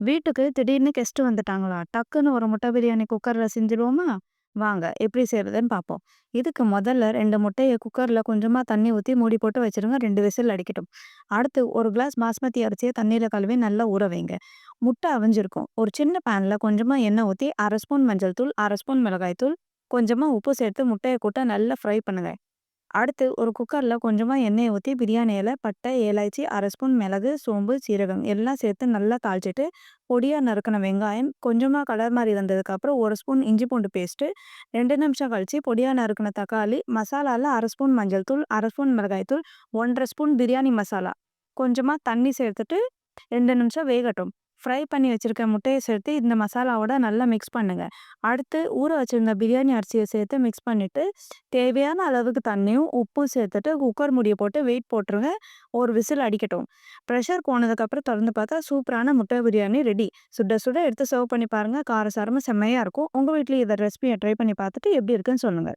வீட்டுக்கு திடீர்னு கெஸ்ட் வந்துட்டாங்களா? டக்குன்னு ஒரு முட்டை பிரியாணி குக்கர்ல செஞ்சுருவோமா? வாங்க எப்படி செய்றதுன்னு பார்ப்போம். இதுக்கு முதல்ல 2 முட்டைய குக்கர்ல கொஞ்சமா தண்ணி ஊத்தி மூடி போட்டு வச்சுருங்க. 2 விசில் அடிக்கட்டும். அடுத்து 1 கிளாஸ் பாஸ்மதி அரிசிய தண்ணீல கழுவி நல்லா ஊற வைங்க. முட்டை அவிஞ்சிருக்கும். ஒரு சின்ன பேன்ல கொஞ்சமா எண்ணெய் ஊத்தி 1/2 ஸ்பூன் மஞ்சள் தூள், 1/2 ஸ்பூன் மிளகாய் தூள், கொஞ்சமா உப்பு சேர்த்து முட்டைய போட்டு நல்லா ஃப்ரை பண்ணுங்க. அடுத்து ஒரு குக்கர்ல கொஞ்சமா எண்ணெய ஊத்தி பிரியாணி இலை, பட்டை, ஏலாய்ச்சி, 1/2 ஸ்பூன் மிளகு, சோம்பு, சீரகம் எல்லாம் சேர்த்து நல்லா தாளிச்சுட்டு, பொடியா நறுக்குன வெங்காயம், கொஞ்சமா கலர் மாறி வந்ததுக்கப்புறம் 1 ஸ்பூன் இஞ்சி பூண்டு பேஸ்ட்டு, 2 நிமிஷம் கழிச்சு பொடியா நறுக்குன தக்காளி, மசாலால 1/2 ஸ்பூன் மஞ்சள் தூள், 1/2 ஸ்பூன் மிளகாய் தூள், 1 1/2 ஸ்பூன் பிரியாணி மசாலா, கொஞ்சமா தண்ணி சேர்த்துட்டு 2 நிமிஷம் வேகட்டும். ஃப்ரை பண்ணி வச்சிருக்க முட்டைய சேர்த்து இந்த மசாலாவோட நல்லா மிக்ஸ் பண்ணுங்க. அடுத்து ஊற வச்சிருந்த பிரியாணி அரிசிய சேர்த்து மிக்ஸ் பண்ணிட்டு, தேவையான அளவுக்கு தண்ணியும், உப்பும் சேர்த்துட்டு குக்கர் மூடிய போட்டு வெயிட் போட்டுருங்க. ஒரு விசில் அடிக்கட்டும். ப்ரெஷர் போனதுக்கப்புறம் தொறந்து பார்த்தா சூப்பரான முட்டை பிரியாணி ரெடி. சுட சுட எடுத்து சர்வ் பண்ணி பாருங்க. காரசாரமா செம்மையா இருக்கும். உங்க வீட்லயும் இத ரெசிபிய ட்ரை பண்ணி பார்த்துட்டு எப்படி இருக்குன்னு சொல்லுங்க.